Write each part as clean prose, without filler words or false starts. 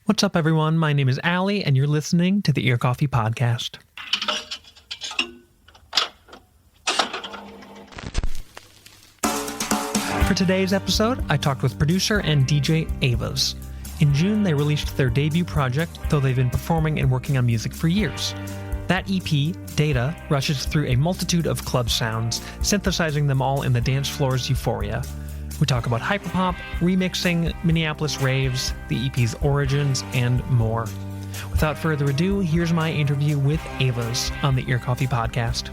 What's up, everyone? My name is Aly, and you're listening to the Ear Coffee Podcast. For today's episode, I talked with producer and DJ Avas. In June, they released their debut project, though they've been performing and working on music for years. That EP, Data, rushes through a multitude of club sounds, synthesizing them all in the dance floor's euphoria. We talk about hyperpop, remixing, Minneapolis raves, the EP's origins, and more. Without further ado, here's my interview with Avas on the Ear Coffee Podcast.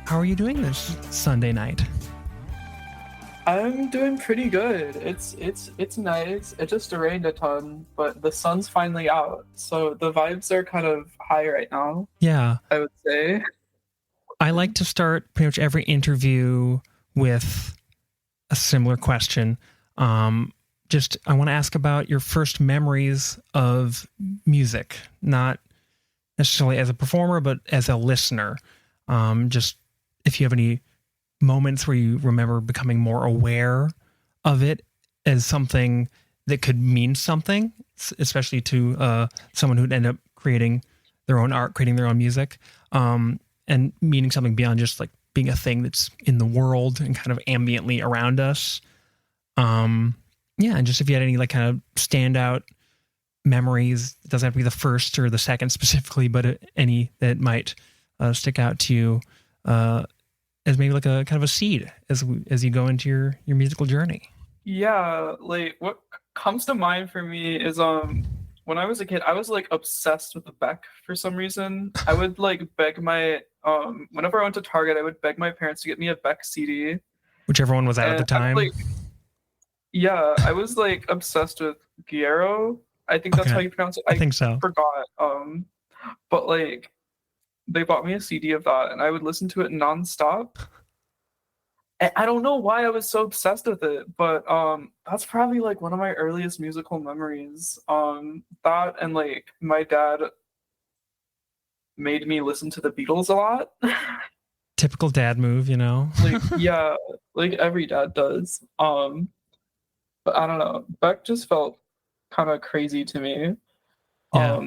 How are you doing this Sunday night? I'm doing pretty good. It's nice. It just rained a ton, but the sun's finally out, so the vibes are kind of high right now. Yeah. I would say. I like to start pretty much every interview with a similar question. I want to ask about your first memories of music, not necessarily as a performer, but as a listener. Just if you have any moments where you remember becoming more aware of it as something that could mean something, especially to someone who'd end up creating their own art, creating their own music, and meaning something beyond just like being a thing that's in the world and kind of ambiently around us. And just if you had any like kind of standout memories, it doesn't have to be the first or the second specifically, but any that might stick out to you as maybe like a kind of a seed as you go into your musical journey. Yeah, like what comes to mind for me is when I was a kid, I was like obsessed with Beck for some reason. I would like beg my whenever I went to Target, I would beg my parents to get me a Beck CD. Whichever one was out at the time. I was like obsessed with Guerrero. I think that's how you pronounce it. I think so. Forgot. But like they bought me a CD of that and I would listen to it nonstop. And I don't know why I was so obsessed with it, but that's probably like one of my earliest musical memories. That and like my dad made me listen to the Beatles a lot. Typical dad move, you know? Like, yeah, like every dad does. But I don't know. Beck just felt kind of crazy to me. Yeah.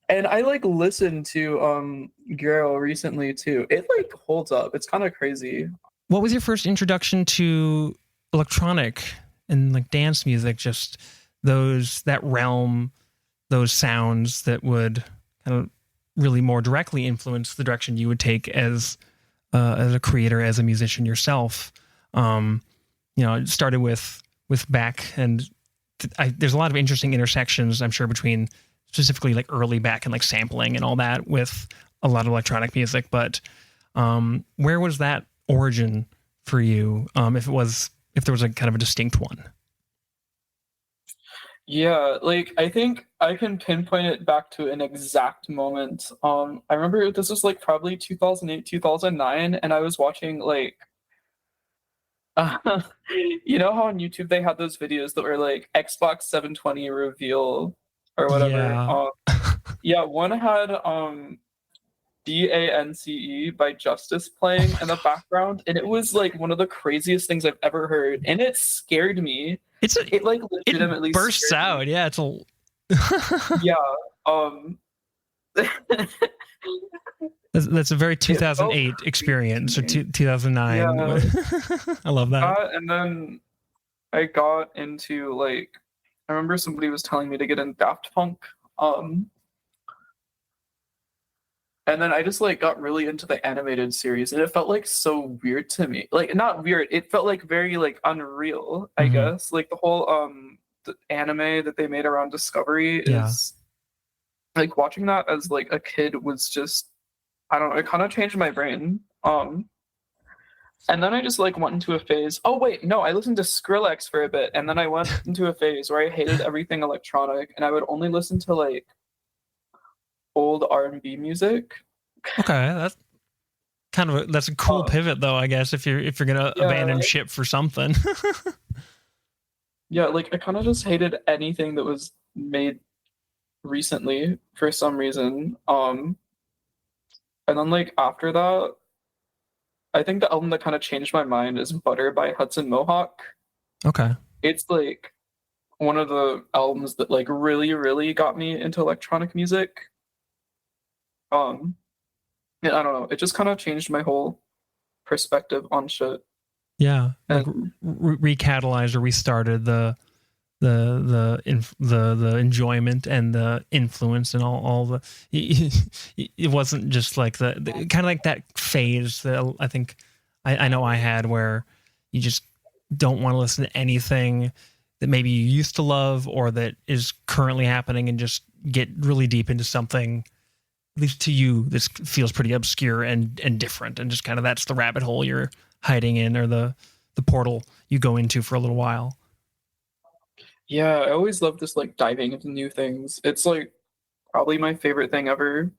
And I like listened to Guerrero recently too. It like holds up. It's kind of crazy. What was your first introduction to electronic and like dance music? Just that realm, those sounds that would kind of really more directly influence the direction you would take as a creator, as a musician yourself. It started with Beck, and there's a lot of interesting intersections, I'm sure, between specifically like early Beck and like sampling and all that with a lot of electronic music. But where was that origin for you? If there was a kind of a distinct one? Yeah, like I think I can pinpoint it back to an exact moment. I remember this was like probably 2008, 2009, and I was watching like you know how on YouTube they had those videos that were like Xbox 720 reveal or whatever. Yeah. One had DANCE by Justice playing in the background, and it was like one of the craziest things I've ever heard, and it scared me. It like legitimately bursts out. Me. Yeah, it's a That's a very 2008 experience, or 2009. Yeah. I love that. And then I got into like, I remember somebody was telling me to get in Daft Punk. And then I just like got really into the animated series, and it felt like so weird to me. Like not weird, it felt like very like unreal, I guess. Like the whole the anime that they made around Discovery is like watching that as like a kid was just, I don't know, it kind of changed my brain. And then I just like went into a phase. Oh wait, no, I listened to Skrillex for a bit, and then I went into a phase where I hated everything electronic, and I would only listen to like old R&B music. Okay, that's a cool pivot though, I guess, if you're gonna abandon ship for something. Yeah, like I kind of just hated anything that was made recently for some reason. And then like after that, I think the album that kind of changed my mind is Butter by Hudson Mohawk. Okay. It's like one of the albums that like really, really got me into electronic music. Um, and I don't know, it just kind of changed my whole perspective on shit. Yeah, like And recatalyzed or restarted the enjoyment and the influence and all the it wasn't just like the kind of like that phase that I think I know I had where you just don't want to listen to anything that maybe you used to love or that is currently happening and just get really deep into something, at least to you, this feels pretty obscure and different, and just kind of that's the rabbit hole you're hiding in, or the portal you go into for a little while. yeah, I always love this like diving into new things. It's like probably my favorite thing ever.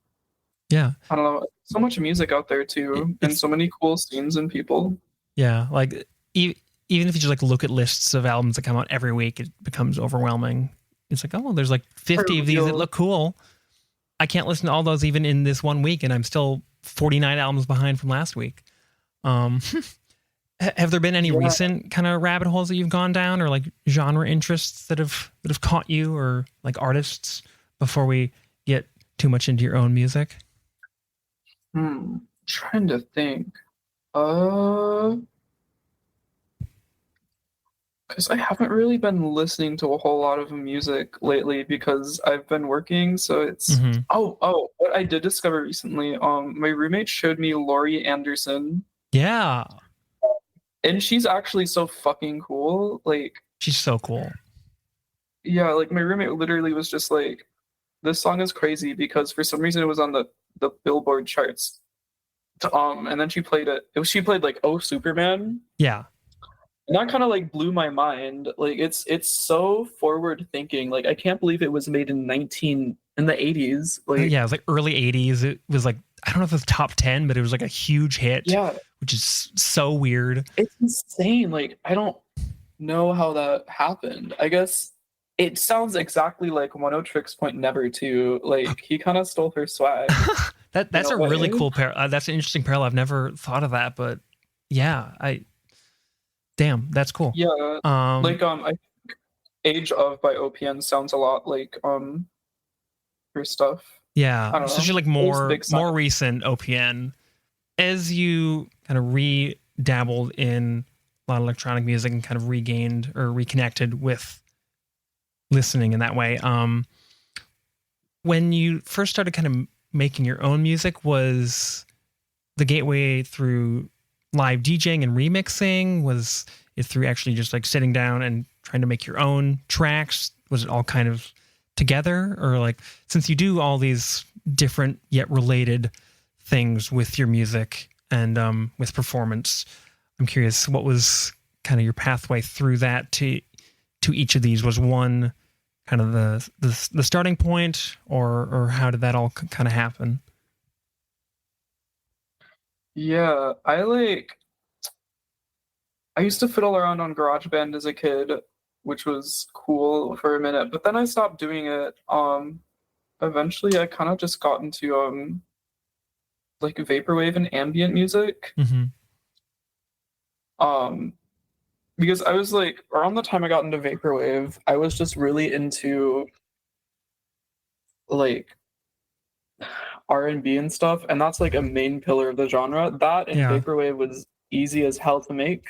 Yeah, I don't know, so much music out there too, and it's so many cool scenes and people. yeah, like even if you just like look at lists of albums that come out every week, it becomes overwhelming. It's like, oh, there's like For 50 of these that real. look cool. I can't listen to all those even in this one week, and I'm still 49 albums behind from last week. Um, have there been any Yeah. recent kind of rabbit holes that you've gone down, or like genre interests that have caught you, or like artists before we get too much into your own music? Trying to think. Uh, because I haven't really been listening to a whole lot of music lately because I've been working. So it's Mm-hmm. what I did discover recently. My roommate showed me Laurie Anderson, Yeah, and she's actually so fucking cool. Like, she's so cool. yeah, like my roommate literally was just like, this song is crazy because for some reason it was on the Billboard charts. And then she played it. She played like Oh Superman. Yeah, And that kind of like blew my mind. Like it's so forward thinking. Like I can't believe it was made in the 80s. yeah, it Like was like early 80s. It was like, I don't know if it was top 10, but it was like a huge hit, yeah, which is so weird. it's insane. Like I don't know how that happened. I guess it sounds exactly like One O Tricks Point Never too. Like he kind of stole her swag in That's a a really way. cool pair. That's an interesting parallel. I've never thought of that, but yeah, damn, that's cool. Yeah. Um, Like I Age of by OPN sounds a lot like her stuff. yeah, I don't so know. you're like Those big more sound. recent OPN as you kind of dabbled in a lot of electronic music and kind of regained or reconnected with listening in that way. When you first started kind of making your own music, was the gateway through live DJing and remixing? Was it through actually just like sitting down and trying to make your own tracks? Was it all kind of together? Or like, since you do all these different yet related things with your music and with performance, I'm curious what was kind of your pathway through that to each of these. Was one kind of the starting point, or how did that all kind of happen? Yeah, I used to fiddle around on GarageBand as a kid, which was cool for a minute, but then I stopped doing it. Eventually I kind of just got into like vaporwave and ambient music. Mm-hmm. Um, because I was like around the time I got into vaporwave, I was just really into like R&B and stuff, and that's like a main pillar of the genre. That and Yeah. vaporwave was easy as hell to make,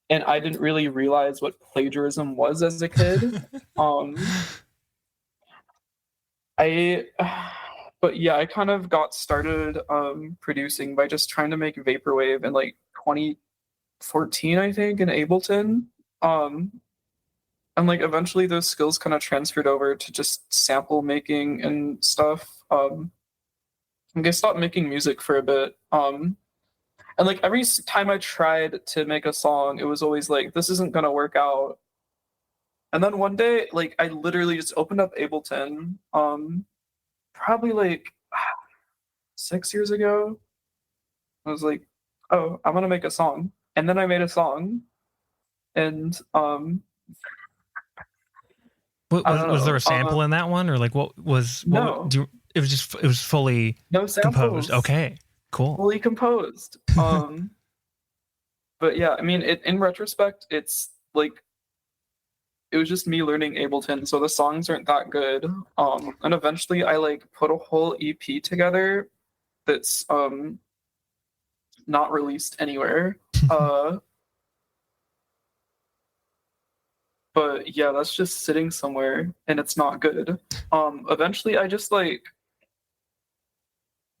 and I didn't really realize what plagiarism was as a kid. Um, I, but yeah, I kind of got started producing by just trying to make vaporwave in like 2014, I think, in Ableton. Um, and like eventually those skills kind of transferred over to just sample making and stuff. Like I stopped making music for a bit. And like every time I tried to make a song, it was always like, this isn't gonna work out. And then one day, like I literally just opened up Ableton, probably like 6 years ago. I was like, oh, I'm gonna make a song. And then I made a song. And What I was don't there know. a sample in that one, or like what No, do you, it was fully no composed? samples, Okay, cool. fully composed. But yeah, I mean, in retrospect, it's like it was just me learning Ableton, so the songs aren't that good. And eventually I like put a whole EP together that's not released anywhere. Uh, but yeah, that's just sitting somewhere and it's not good. Eventually I just like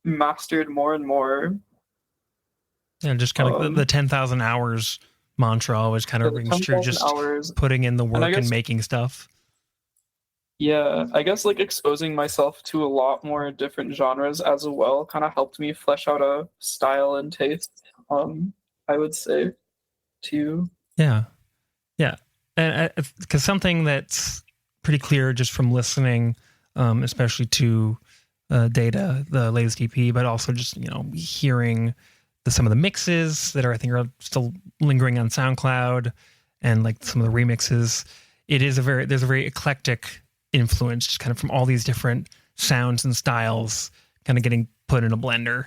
mastered more and more. And just kind of like the 10,000 hours mantra always kind Yeah, of the rings true. 10,000 Just hours. putting in the And I work and guess, making stuff. yeah, I guess like exposing myself to a lot more different genres as well kind of helped me flesh out a style and taste. I would say too. Yeah. Yeah. And because something that's pretty clear just from listening, especially to Data, the latest EP, but also just, hearing some of the mixes that I think are still lingering on SoundCloud and like some of the remixes. There's a very eclectic influence just kind of from all these different sounds and styles kind of getting put in a blender.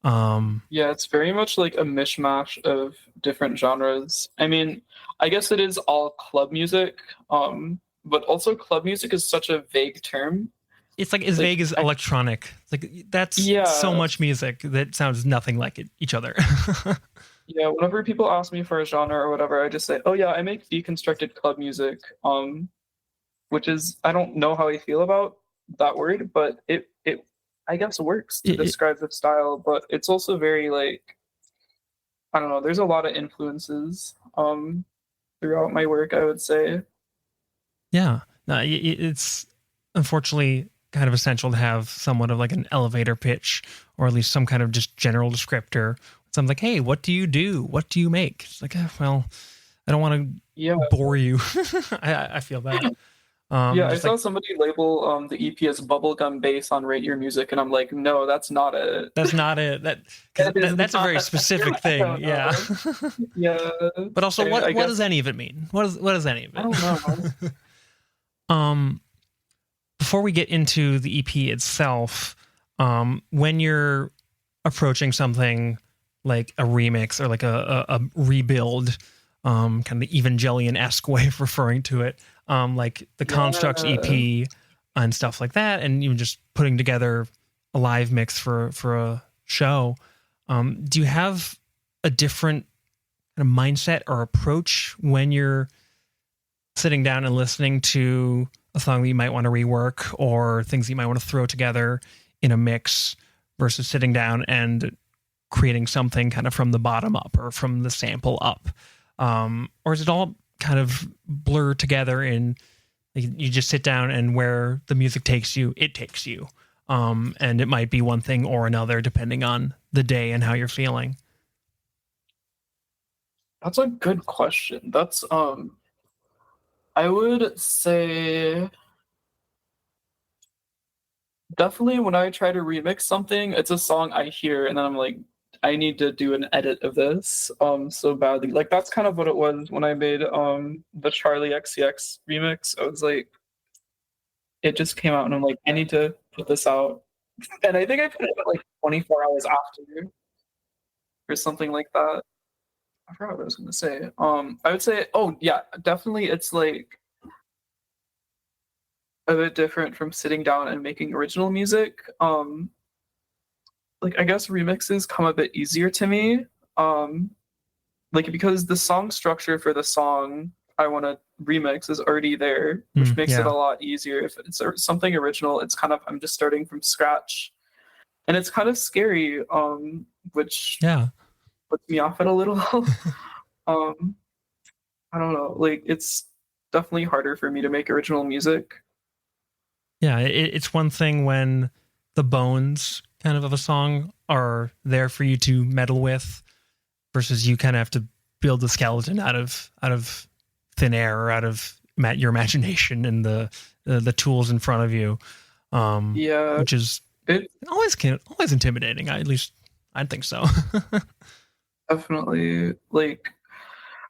Yeah, it's very much like a mishmash of different genres. I mean, I guess it is all club music, but also club music is such a vague term. It's like as Like, vague as electronic. It's like that's so yeah, much music that sounds nothing like each other. yeah. Whenever people ask me for a genre or whatever, I just say, "Oh yeah, I make deconstructed club music." Which is I don't know how I feel about that word, but it I guess works to describe the style. But it's also very like I don't know. There's a lot of influences throughout my work, I would say. Yeah, no, it's unfortunately kind of essential to have somewhat of like an elevator pitch, or at least some kind of just general descriptor. So I'm like, hey, what do you do? What do you make? It's like, well, I don't want Yeah, to bore you. I feel bad. yeah. I Just saw like somebody label the EP as bubblegum bass on Rate Your Music, and I'm like, no, that's not it. that's not it. That is That's a very not. specific I thing. don't Yeah. know. Yeah, But also, I what does guess any of it mean? What does any of I don't know. it? um, before we get into the EP itself, when you're approaching something like a remix or like a rebuild, kind of the Evangelion-esque way of referring to it, like the Constructs Yeah. EP and stuff like that, and even just putting together a live mix for a show, do you have a different kind of mindset or approach when you're sitting down and listening to a song that you might want to rework or things you might want to throw together in a mix versus sitting down and creating something kind of from the bottom up or from the sample up? Or is it all kind of blurred together and you just sit down and where the music takes you, it takes you? And it might be one thing or another depending on the day and how you're feeling. That's a good question. That's I would say definitely when I try to remix something, it's a song I hear and then I'm like, I need to do an edit of this so badly. Like that's kind of what it was when I made the Charlie XCX remix. I was like, it just came out and I'm like, I need to put this out. And I think I put it out like 24 hours after or something like that. I forgot what I was gonna say. I would say, oh yeah, definitely it's like a bit different from sitting down and making original music. Like I guess remixes come a bit easier to me. Um, like because the song structure for the song I want to remix is already there, which makes it Yeah. a lot easier. If it's something original, it's kind of I'm just starting from scratch, and it's kind of scary, which Yeah. puts me off it a little. um, I don't know, like it's definitely harder for me to make original music. Yeah, it's one thing when the bones kind of a song are there for you to meddle with versus you kind of have to build the skeleton out of thin air or out of your imagination and the tools in front of you, Yeah, which is it always intimidating. At least I'd think so. definitely like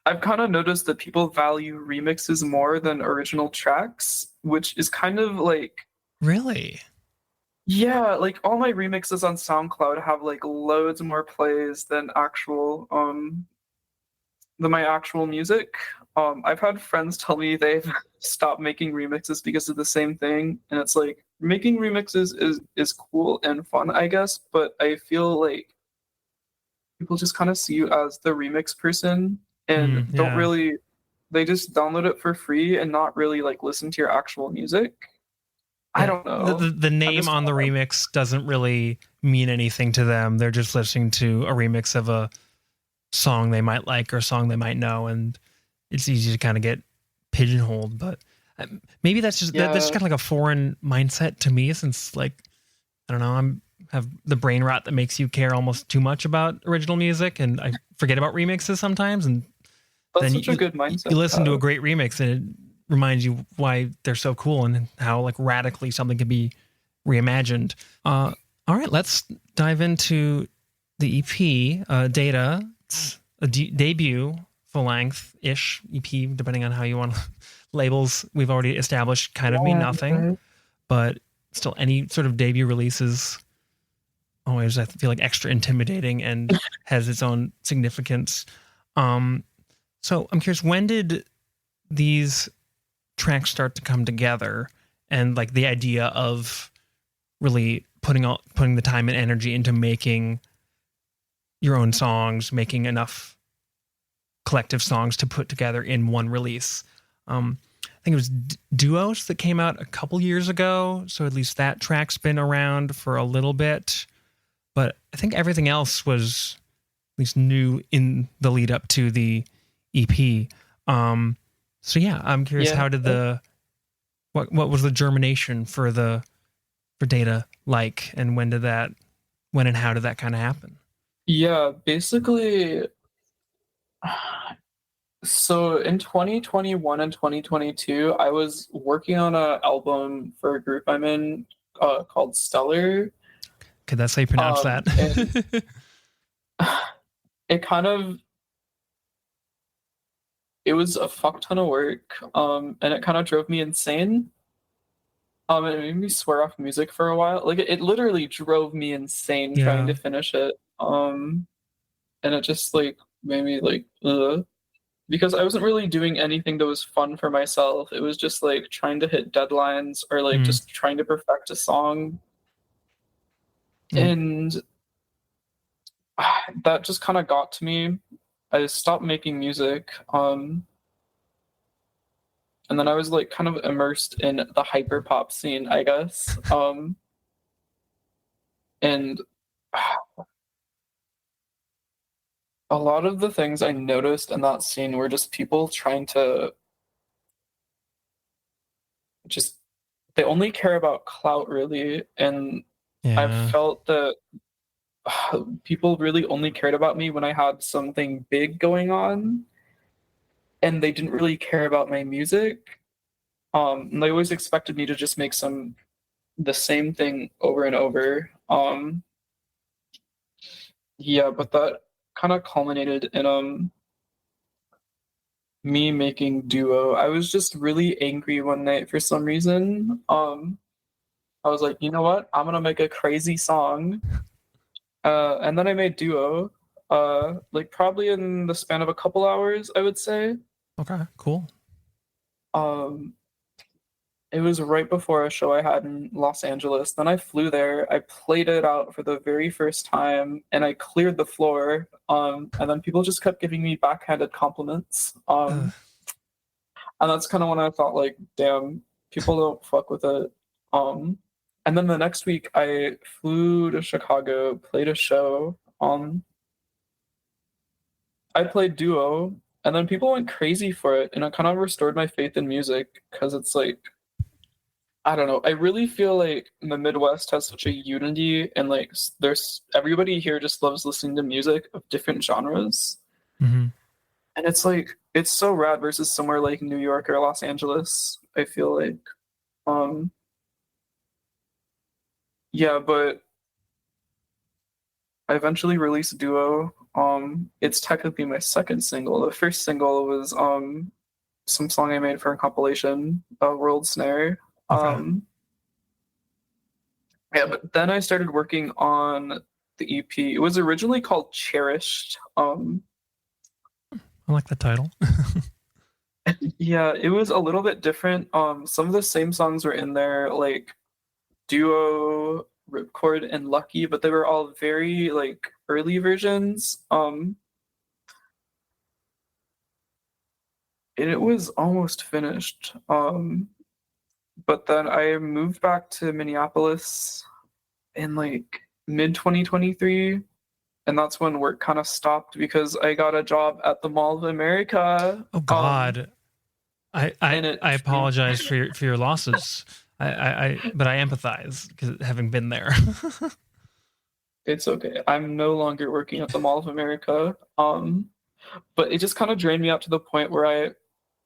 I've kind of noticed that people value remixes more than original tracks, which is kind of like, Really? yeah, like all my remixes on SoundCloud have like loads more plays than actual my actual music. I've had friends tell me they've stopped making remixes because of the same thing, and it's like making remixes is cool and fun, I guess, but I feel like people just kind of see you as the remix person and don't Yeah. really they just download it for free and not really like listen to your actual music. I Yeah. don't The, know. the, the I'm name just on the remix doesn't really mean anything to them. They're just listening to a remix of a song they might like or a song they might know, and it's easy to kind of get pigeonholed. But maybe that's yeah, kind of like a foreign mindset to me, since like I don't know, I'm have the brain rot that makes you care almost too much about original music, and I forget about remixes sometimes. And that's then such a good you mindset to listen to a have. great remix, and it reminds you why they're so cool and how like radically something can be reimagined. All right, let's dive into the EP. Data. It's a debut, full length ish EP, depending on how you want labels. We've already established kind of mean nothing, Yeah. but still, any sort of debut releases always, I feel like, extra intimidating and has its own significance. Um, so I'm curious, when did these tracks start to come together, and like the idea of really putting the time and energy into making your own songs, making enough collective songs to put together in one release. I think it was Duos that came out a couple years ago, so at least that track's been around for a little bit. But I think everything else was at least new in the lead up to the EP. So yeah, I'm curious, Yeah. how did what was the germination for Data like, and when and how did that kind of happen? Yeah, basically, so in 2021 and 2022, I was working on an album for a group I'm in called Stellar. Okay, that's how you pronounce that. And it kind of it was a fuck ton of work, and it kind of drove me insane. It made me swear off music for a while. Like it literally drove me insane trying Yeah. to finish it. And it just like made me like ugh. Because I wasn't really doing anything that was fun for myself. It was just like trying to hit deadlines or like Mm. just trying to perfect a song. And And that just kind of got to me. I stopped making music. And then I was like kind of immersed in the hyper pop scene, I guess. And a lot of the things I noticed in that scene were just people trying to just they only care about clout really, and I yeah. felt that people really only cared about me when I had something big going on, and they didn't really care about my music. And they always expected me to just make the same thing over and over. Yeah, but that kind of culminated in me making Duo. I was just really angry one night for some reason. I was like, you know what? I'm gonna make a crazy song. And then I made Duo. Like probably in the span of a couple hours, I would say. Okay, cool. Um, it was right before a show I had in Los Angeles. Then I flew there. I played it out for the very first time, and I cleared the floor. And then people just kept giving me backhanded compliments. Ugh. And that's kind of when I thought, like, damn, people don't fuck with it. Um, and then the next week, I flew to Chicago, played a show. I played Duo, and then people went crazy for it, and it kind of restored my faith in music because it's like, I don't know. I really feel like the Midwest has such a unity, and like, there's everybody here just loves listening to music of different genres. Mm-hmm. And it's like, it's so rad versus somewhere like New York or Los Angeles, I feel like. Um, Yeah, but I eventually released Duo. It's technically my second single. The first single was some song I made for a compilation, World Snare. Okay. Um, yeah, but then I started working on the EP. It was originally called Cherished. I like the title. Yeah, it was a little bit different. Some of the same songs were in there, like Duo, Ripcord, and Lucky, but they were all very like early versions. And it was almost finished. But then I moved back to Minneapolis in like mid 2023, and that's when work kind of stopped because I got a job at the Mall of America. Oh God, And it I changed. apologize for your losses. But I empathize because having been there. It's okay. I'm no longer working at the Mall of America. But it just kind of drained me out to the point where I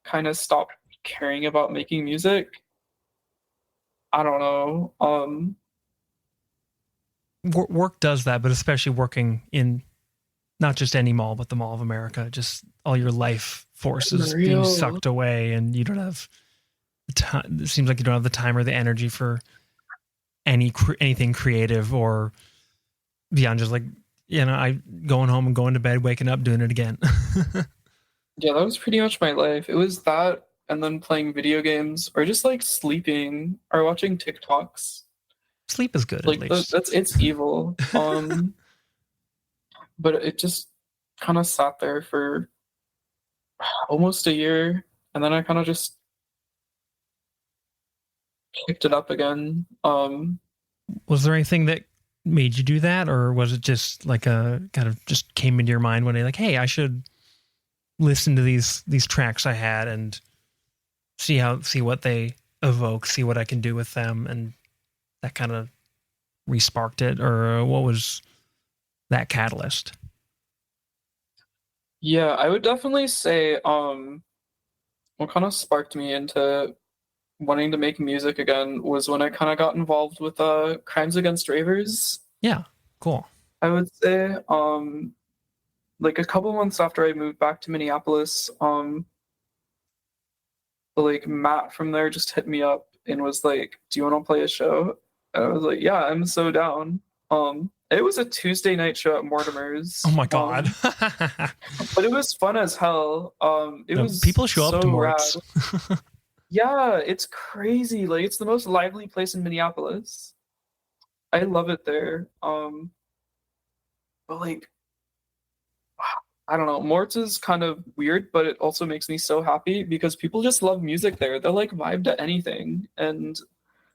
kind of stopped caring about making music. I don't know. Work does that, but especially working in not just any mall, but the Mall of America, just all your life forces being Real. sucked away, and you don't have the time. It seems like you don't have the time or the energy for anything creative or beyond just like I going home and going to bed, waking up, doing it again. Yeah, that was pretty much my life. It was that and then playing video games or just like sleeping or watching TikToks. Sleep is good at Like least. that's it's evil. But it just kind of sat there for almost a year, and then I kind of just picked it up again. Was there anything that made you do that, or was it just like a kind of just came into your mind one day, like, hey, I should listen to these tracks I had and see what they evoke, see what I can do with them, and that kind of resparked it, or what was that catalyst? Yeah, I would definitely say what kind of sparked me into wanting to make music again was when I kind of got involved with Crimes Against Ravers. Yeah, cool. I would say like a couple months after I moved back to Minneapolis, like Matt from there just hit me up and was like, "Do you want to play a show?" And I was like, "Yeah, I'm so down." It was a Tuesday night show at Oh Mortimer's. my god. But it was fun as hell. It No, was people show up to so rad. Morts. Yeah, it's crazy. Like it's the most lively place in Minneapolis. I love it there. But like I don't know, Morts is kind of weird, but it also makes me so happy because people just love music there. They'll like vibe to anything. And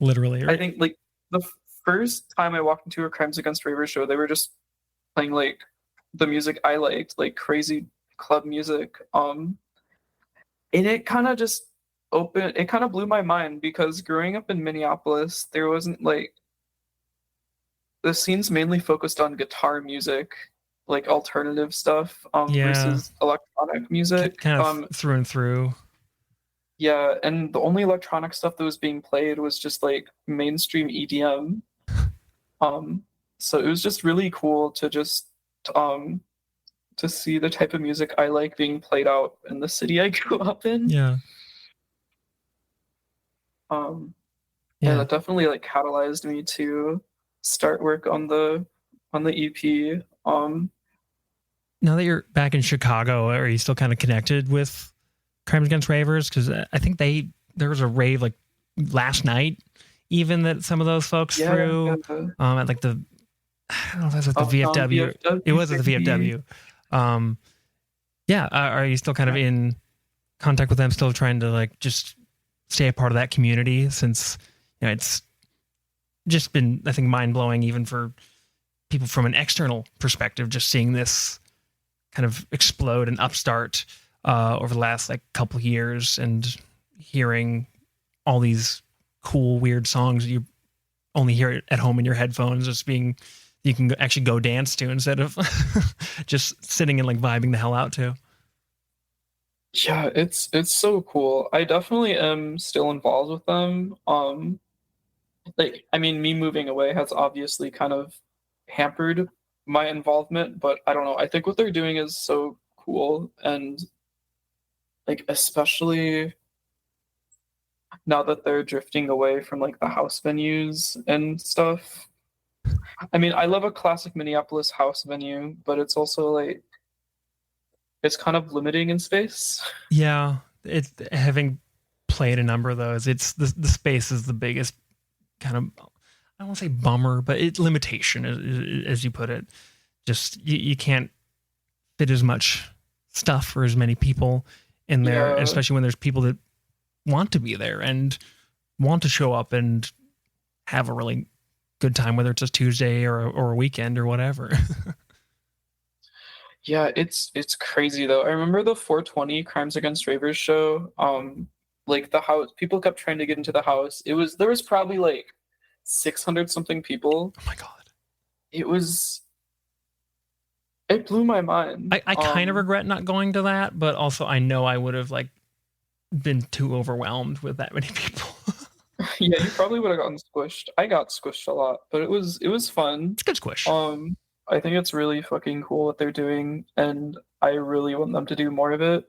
Literally, I right? think like the first time I walked into a Crimes Against Ravers show, they were just playing like the music I liked, like crazy club music. And it kind of just it kind of blew my mind because growing up in Minneapolis, there wasn't like the scene's mainly focused on guitar music, like alternative stuff, Yeah, versus electronic music. kind of through and through. Yeah, and the only electronic stuff that was being played was just like mainstream EDM. Um, so it was just really cool to just um to see the type of music I like being played out in the city I grew up in. Yeah, Um, and yeah. that definitely like catalyzed me to start work on the EP. Now that you're back in Chicago, are you still kind of connected with Crimes Against Ravers? Because I think there was a rave like last night, even that some of those folks Yeah, threw at like the I don't know if that's at the Uptown VFW. It VFW was at the maybe. VFW. Um, yeah, are you still kind of in contact with them? Still trying to like just stay a part of that community since it's just been I think mind blowing even for people from an external perspective, just seeing this kind of explode and upstart over the last like couple of years and hearing all these cool weird songs you only hear it at home in your headphones just being you can actually go dance to instead of just sitting and like vibing the hell out to. Yeah, it's so cool. I definitely am still involved with them. Like I mean, me moving away has obviously kind of hampered my involvement, but I don't know. I think what they're doing is so cool, and like especially now that they're drifting away from like the house venues and stuff. I mean, I love a classic Minneapolis house venue, but it's also like it's kind of limiting in space. Yeah, it's having played a number of those. It's the space is the biggest kind of, I don't want to say bummer, but it's limitation as you put it. Just you can't fit as much stuff for as many people in there, and Yeah. especially when there's people that want to be there and want to show up and have a really good time, whether it's a Tuesday or a weekend or whatever. Yeah, it's crazy though. I remember the 420 Crimes Against Ravers show. Like the house, people kept trying to get into the house. There was probably like 600 something people. Oh my god. It was it blew my mind. I kind of regret not going to that, but also I know I would have like been too overwhelmed with that many people. Yeah, you probably would have gotten squished. I got squished a lot, but it was fun. It's a good squish. I think it's really fucking cool what they're doing, and I really want them to do more of it.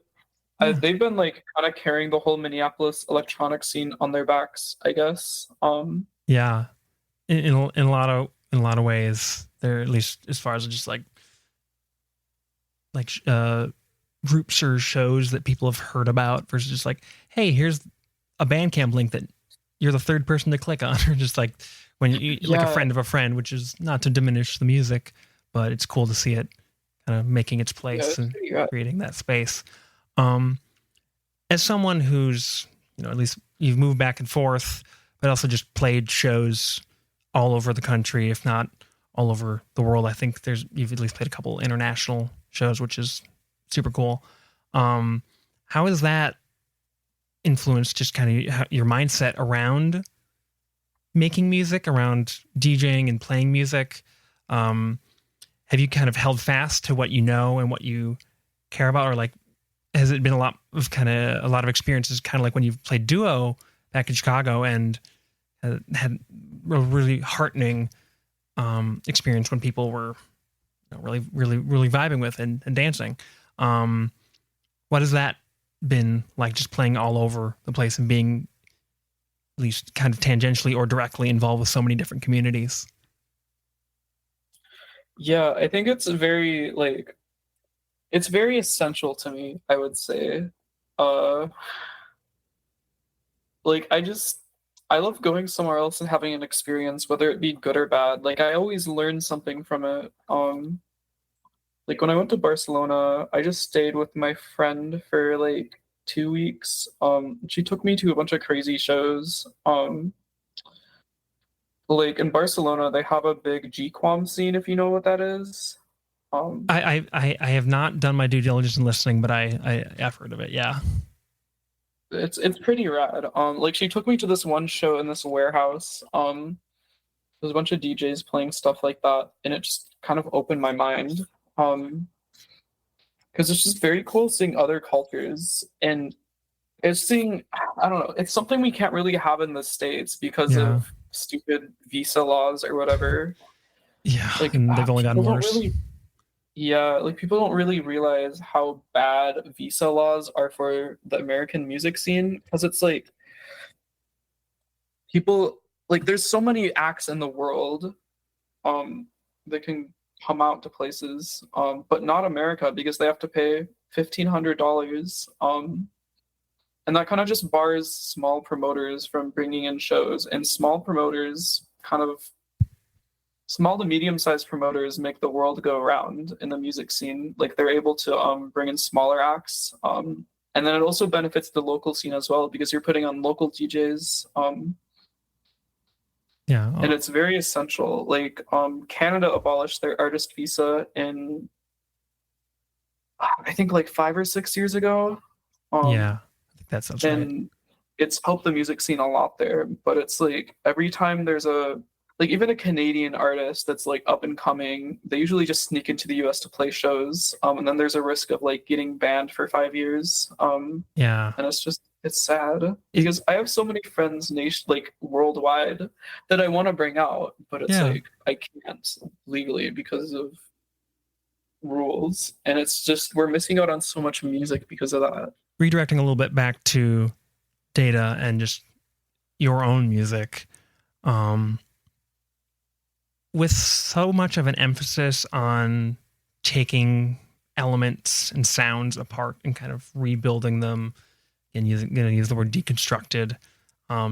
Yeah. They've been like kind of carrying the whole Minneapolis electronic scene on their backs, I guess. Yeah, in a lot of ways, they're, at least as far as just like groups or shows that people have heard about versus just like, hey, here's a Bandcamp link that you're the third person to click on, or just like when you like a friend of a friend, which is not to diminish the music, but it's cool to see it kind of making its place and creating that space. As someone who's, at least you've moved back and forth, but also just played shows all over the country, if not all over the world. I think you've at least played a couple international shows, which is super cool. How has that influenced just kind of your mindset around making music, around DJing and playing music? Have you kind of held fast to what you know and what you care about, or like, has it been a lot of experiences, kind of like when you've played duo back in Chicago and had a really heartening experience when people were really, really, really vibing with and dancing? What has that been like, just playing all over the place and being at least kind of tangentially or directly involved with so many different communities? Yeah, I think it's very essential to me, I would say. Uh like I love going somewhere else and having an experience, whether it be good or bad. Like I always learn something from it. Like when I went to Barcelona, I just stayed with my friend for like 2 weeks. She took me to a bunch of crazy shows. Like in Barcelona, they have a big G-Quam scene, if you know what that is. I have not done my due diligence in listening, but I've heard of it. Yeah. It's pretty rad. Like she took me to this one show in this warehouse. There's a bunch of DJs playing stuff like that, and it just kind of opened my mind. Because it's just very cool seeing other cultures, and it's seeing, I don't know, it's something we can't really have in the States because of stupid visa laws or whatever. Yeah, like and they've only gotten worse. Like people don't really realize how bad visa laws are for the American music scene, because it's like people, like there's so many acts in the world that can come out to places, but not America, because they have to pay $1,500, and that kind of just bars small promoters from bringing in shows. And small to medium-sized promoters make the world go around in the music scene. Like they're able to bring in smaller acts, and then it also benefits the local scene as well, because you're putting on local DJs. And it's very essential. Like Canada abolished their artist visa in, I think, like 5 or 6 years ago. Yeah, I think that sounds and right. It's helped the music scene a lot there. But it's like every time there's even a Canadian artist that's like up and coming, they usually just sneak into the US to play shows. And then there's a risk of like getting banned for 5 years. Yeah. And it's sad, because I have so many friends worldwide that I want to bring out, but it's like I can't legally because of rules. And it's just, we're missing out on so much music because of that. Redirecting a little bit back to Data and just your own music, with so much of an emphasis on taking elements and sounds apart and kind of rebuilding them, and use the word deconstructed,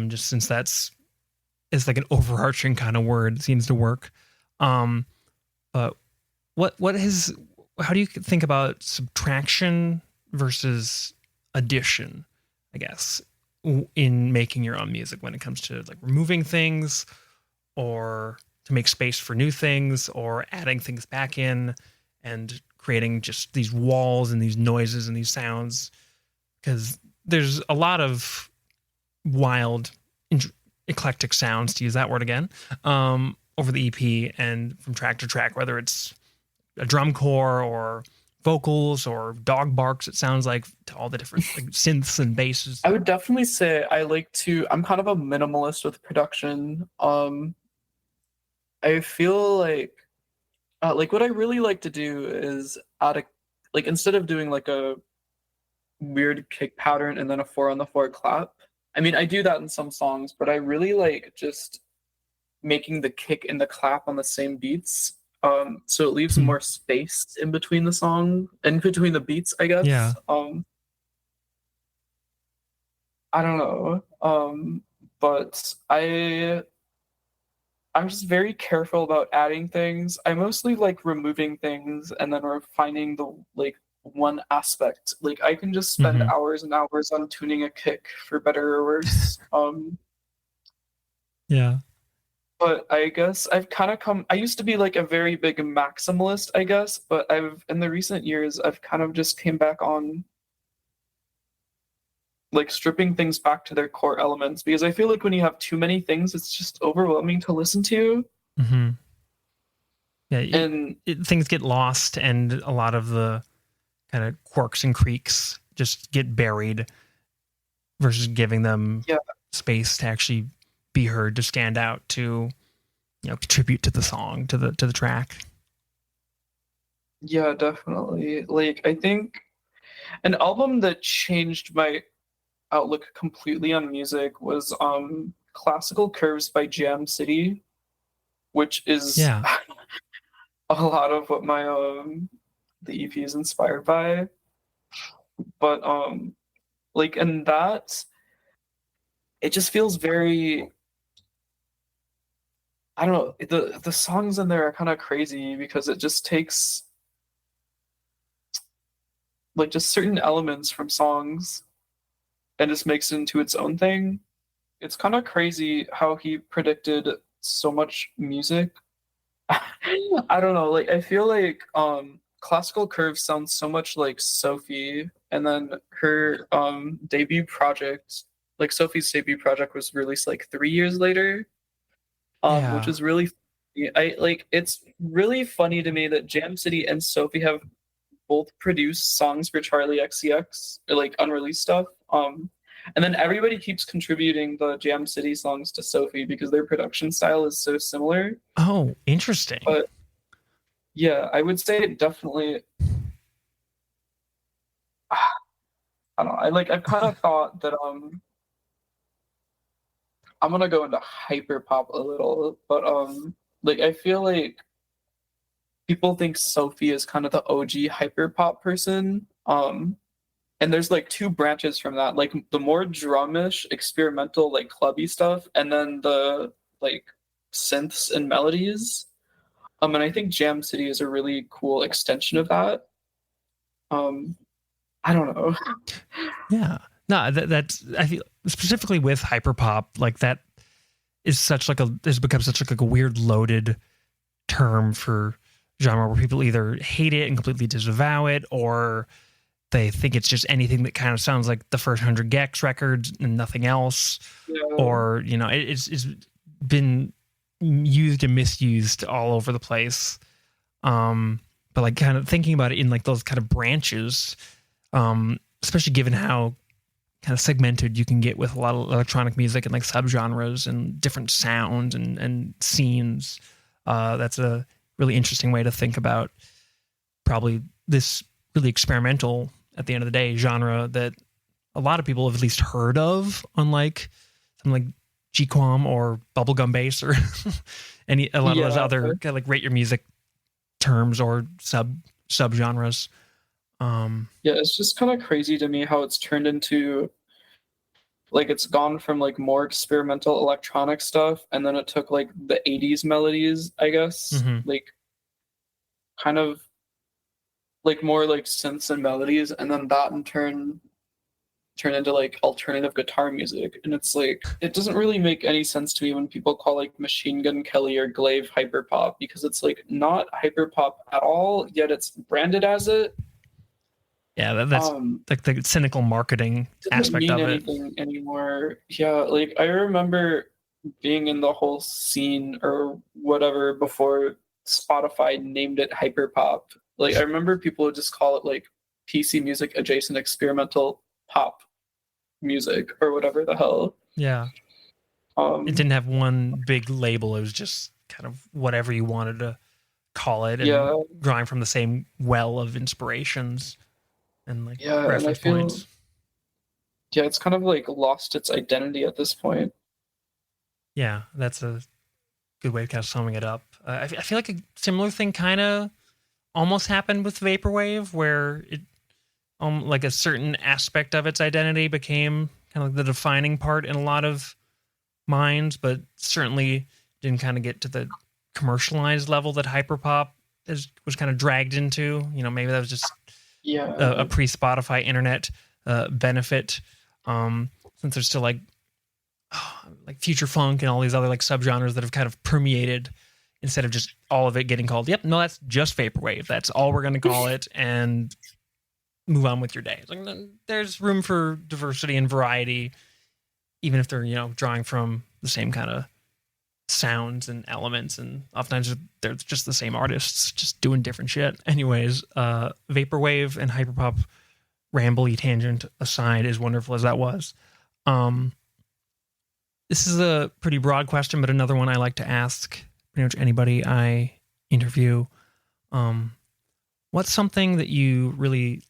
just since that's is like an overarching kind of word. It seems to work. Um, but what is how do you think about subtraction versus addition, I guess, in making your own music when it comes to like removing things or to make space for new things or adding things back in and creating just these walls and these noises and these sounds? Because there's a lot of wild, eclectic sounds, to use that word again, over the EP and from track to track, whether it's a drum corps or vocals or dog barks, it sounds like, to all the different like synths and basses. I would definitely say I'm kind of a minimalist with production. I feel like what I really like to do is instead of doing like a weird kick pattern and then a 4-on-the-4 clap. I mean, I do that in some songs, but I really like just making the kick and the clap on the same beats. So it leaves more space in between the song and between the beats, I guess. Yeah. I don't know. But I'm just very careful about adding things. I mostly like removing things and then refining the like one aspect. Like I can just spend hours and hours on tuning a kick for better or worse. Yeah. But I guess I've kind of I used to be like a very big maximalist, I guess, but in the recent years, I've kind of just came back on like stripping things back to their core elements, because I feel like when you have too many things, it's just overwhelming to listen to. Yeah. And things get lost, and a lot of the kind of quirks and creaks just get buried versus giving them space to actually be heard, to stand out, to contribute to the song, to the track. Yeah, definitely. Like I think an album that changed my outlook completely on music was Classical Curves by Jam City, which is a lot of what my the EP is inspired by. But like in that, it just feels very, I don't know, the songs in there are kind of crazy because it just takes like just certain elements from songs and just makes it into its own thing. It's kind of crazy how he predicted so much music. I don't know, like I feel like Classical Curves sounds so much like Sophie, and then her debut project, like Sophie's debut project, was released like 3 years later. Which is really it's really funny to me that Jam City and Sophie have both produced songs for Charlie XCX, or like unreleased stuff. And then everybody keeps contributing the Jam City songs to Sophie because their production style is so similar. Oh, interesting. But yeah, I would say it definitely. I don't know. I've kind of thought that I'm gonna go into hyper pop a little, but like I feel like people think Sophie is kind of the OG hyper pop person. And there's like two branches from that, like the more drumish, experimental, like clubby stuff, and then the like synths and melodies. And I think Jam City is a really cool extension of that. I don't know. Yeah. No, that's, I feel specifically with hyperpop, like that is such like has become such like a weird loaded term for genre where people either hate it and completely disavow it, or they think it's just anything that kind of sounds like the first 100 Gex records and nothing else. Yeah. Or, it's been used and misused all over the place. But like kind of thinking about it in like those kind of branches, especially given how kind of segmented you can get with a lot of electronic music and like subgenres and different sounds and scenes. That's a really interesting way to think about probably this really experimental, at the end of the day, genre that a lot of people have at least heard of, unlike something like G-Quam or bubblegum bass or a lot of those other kind of like rate your music terms or subgenres. Yeah, it's just kind of crazy to me how it's turned into like it's gone from like more experimental electronic stuff, and then it took like the 80s melodies, I guess, hmm like kind of like more like synths and melodies, and then that in turn turned into like alternative guitar music. And it's like it doesn't really make any sense to me when people call like Machine Gun Kelly or Glaive hyperpop, because it's like not hyperpop at all, yet it's branded as it. Yeah, that's Um like the cynical marketing doesn't aspect mean of it. anything anymore. Yeah, like I remember being in the whole scene or whatever before Spotify named it hyperpop. Like I remember people would just call it like PC music adjacent experimental pop music or whatever the hell. Yeah, it Um didn't have one big label. It was just kind of whatever you wanted to call it, and yeah, drawing from the same well of inspirations and like yeah, and I reference feel points. yeah, it's kind of like lost its identity at this point. Yeah, that's a good way of kind of summing it up. I feel like a similar thing kind of almost happened with vaporwave, where it like a certain aspect of its identity became kind of like the defining part in a lot of minds, but certainly didn't kind of get to the commercialized level that hyperpop was kind of dragged into. You know, maybe that was just a Yeah. pre-Spotify internet benefit. Since there's still like future funk and all these other like subgenres that have kind of permeated instead of just all of it getting called, yep, no, that's just vaporwave. That's all we're going to call it, and move on with your day. It's like there's room for diversity and variety, even if they're drawing from the same kind of sounds and elements, and oftentimes they're just the same artists just doing different shit. Anyways, vaporwave and hyperpop, rambly tangent aside, as wonderful as that was, um this is a pretty broad question, but another one I like to ask pretty much anybody I interview. um what's something that you really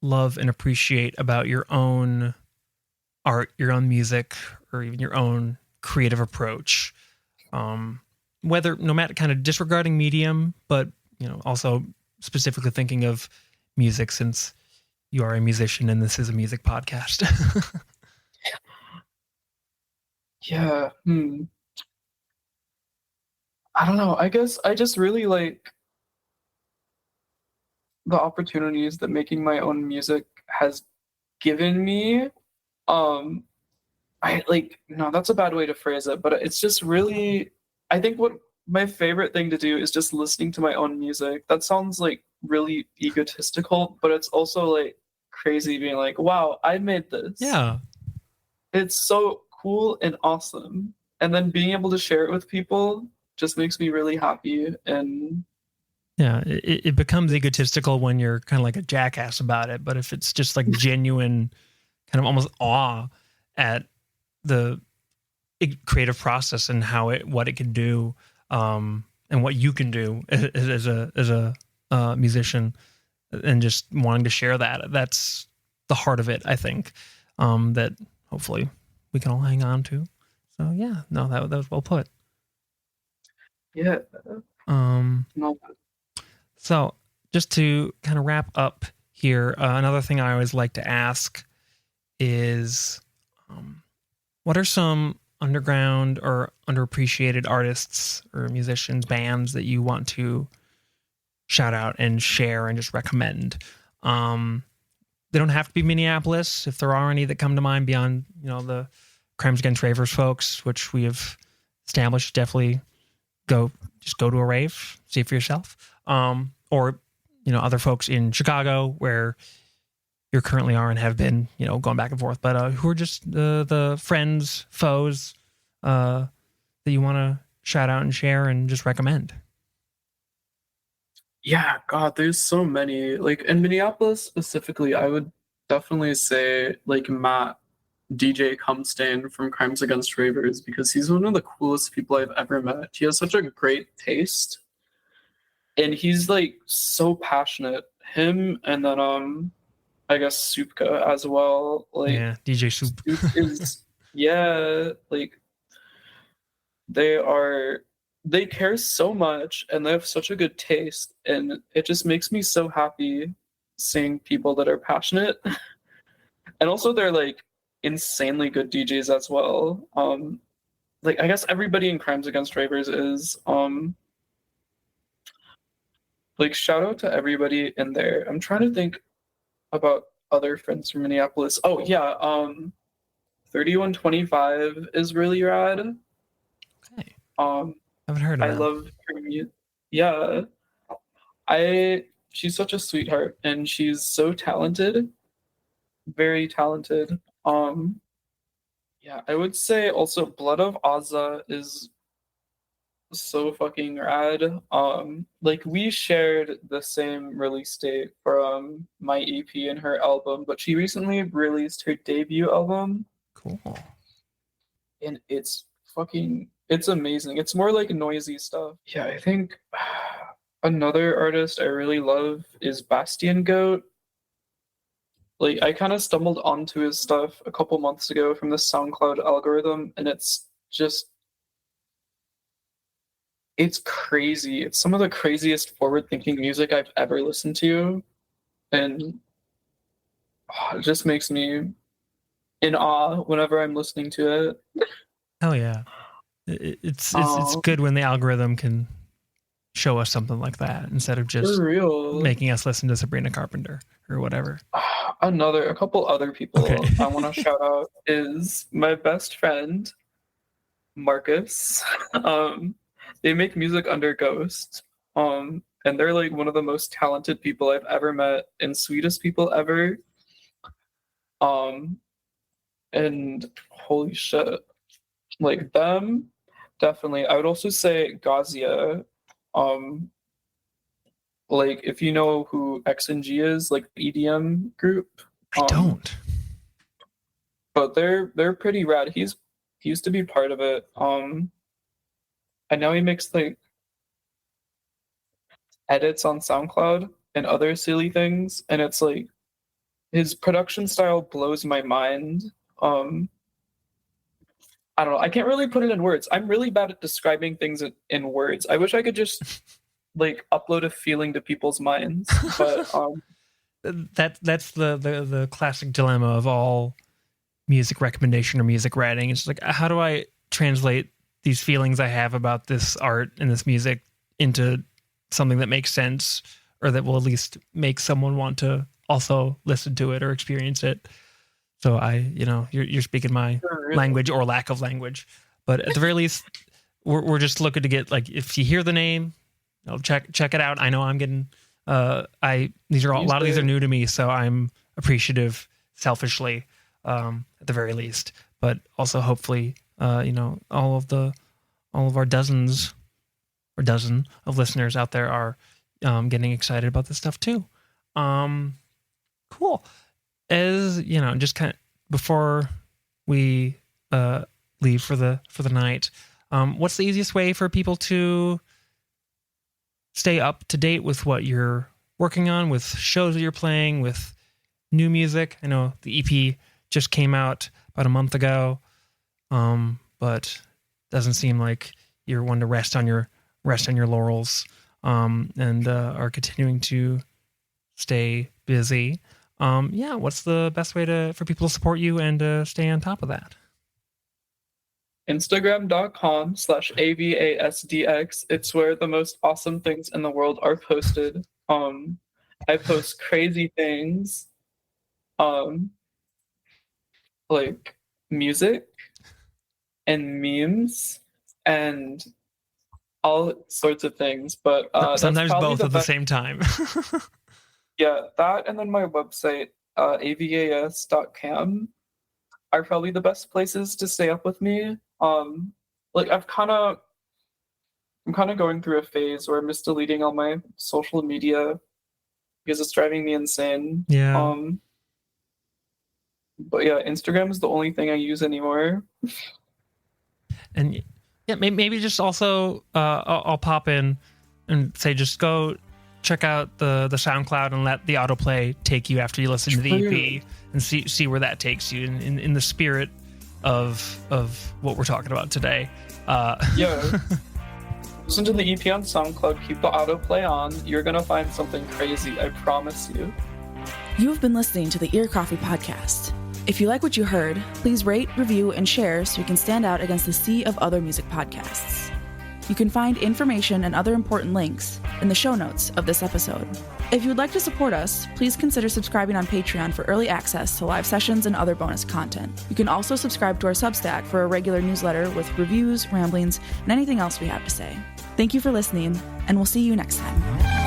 love and appreciate about your own art, your own music, or even your own creative approach? Um, Whether, no matter, kind of disregarding medium, but also specifically thinking of music, since you are a musician and this is a music podcast. Yeah. I don't know. I guess I just really like the opportunities that making my own music has given me. Um, I like, no, that's a bad way to phrase it, but it's just really, I think what my favorite thing to do is just listening to my own music. That sounds like really egotistical, but it's also like crazy being like, wow, I made this. Yeah, It's so cool and awesome. And then being able to share it with people just makes me really happy. And yeah. It becomes egotistical when you're kind of like a jackass about it, but if it's just like genuine, kind of almost awe at the creative process and what it can do, and what you can do as a musician, and just wanting to share that's the heart of it, I think, that hopefully we can all hang on to. So yeah, no, that was well put. yeah, um no, so just to kind of wrap up here, another thing I always like to ask is, um, what are some underground or underappreciated artists or musicians, bands that you want to shout out and share and just recommend? Um, they don't have to be Minneapolis. If there are any that come to mind beyond, the Crimes Against Ravers folks, which we have established, definitely go to a rave, see it for yourself. Or, other folks in Chicago where you currently are and have been, going back and forth, but who are just the friends, foes, that you want to shout out and share and just recommend. yeah, God, there's so many. Like in Minneapolis specifically, I would definitely say like Matt DJ Cumstain from Crimes Against Ravers, because he's one of the coolest people I've ever met. He has such a great taste, and he's like so passionate. Him and then I guess Supka as well. Like Yeah, DJ Soup. Soup is yeah, like they are they care so much and they have such a good taste, and it just makes me so happy seeing people that are passionate, and also they're like insanely good DJs as well. Like I guess everybody in Crimes Against Ravers is. Like shout out to everybody in there. I'm trying to think about other friends from Minneapolis. Oh yeah, 3125 is really rad. Okay. Um, Haven't heard of I them. love her music. Yeah, she's such a sweetheart and she's so talented, very talented. Yeah, I would say also Blood of Azza is so fucking rad. Like we shared the same release date for my EP and her album, but she recently released her debut album Cool. and it's amazing. It's more like noisy stuff. Yeah, I think another artist I really love is Bastion Goat. Like I kind of stumbled onto his stuff a couple months ago from the SoundCloud algorithm, and it's crazy. It's some of the craziest forward-thinking music I've ever listened to, and it just makes me in awe whenever I'm listening to it. Hell yeah. It's good when the algorithm can show us something like that instead of just For real. making us listen to Sabrina Carpenter or whatever. A couple other people Okay. I want to shout out is my best friend, Marcus. They make music under Ghost. And they're like one of the most talented people I've ever met and sweetest people ever. And holy shit. Like them, definitely. I would also say Gazia. Like if you know who X and G is, like the EDM group. I don't. But they're pretty rad. He used to be part of it. And now he makes like edits on SoundCloud and other silly things, and it's like his production style blows my mind. I don't know. I can't really put it in words. I'm really bad at describing things in words. I wish I could just like upload a feeling to people's minds. But that's the classic dilemma of all music recommendation or music writing. It's like, how do I translate these feelings I have about this art and this music into something that makes sense or that will at least make someone want to also listen to it or experience it. So you're speaking my language or lack of language, but at the very least, we're just looking to get, like, if you hear the name, check it out. I know I'm getting, a lot of these are new to me, so I'm appreciative selfishly, at the very least, but also hopefully, all of our dozen of listeners out there are, getting excited about this stuff too. Cool. As just kind of before we leave for the night, what's the easiest way for people to stay up to date with what you're working on, with shows that you're playing, with new music? I know the EP just came out about a month ago, but doesn't seem like you're one to rest on your laurels, and are continuing to stay busy. What's the best way for people to support you and stay on top of that? Instagram.com/avasdx. It's where the most awesome things in the world are posted. I post crazy things, like music and memes and all sorts of things. But sometimes both at the same time. Yeah, that and then my website, avas.cam, are probably the best places to stay up with me. Like I'm kind of going through a phase where I'm just deleting all my social media because it's driving me insane. Yeah. But yeah, Instagram is the only thing I use anymore. And yeah, maybe just also I'll pop in and say, just go check out the SoundCloud and let the autoplay take you after you listen to the EP and see where that takes you in the spirit of what we're talking about today. Yeah. Listen to the EP on SoundCloud, keep the autoplay on. You're gonna find something crazy, I promise you. You have been listening to the Ear Coffee Podcast. If you like what you heard, please rate, review, and share so you can stand out against the sea of other music podcasts. You can find information and other important links in the show notes of this episode. If you would like to support us, please consider subscribing on Patreon for early access to live sessions and other bonus content. You can also subscribe to our Substack for a regular newsletter with reviews, ramblings, and anything else we have to say. Thank you for listening, and we'll see you next time.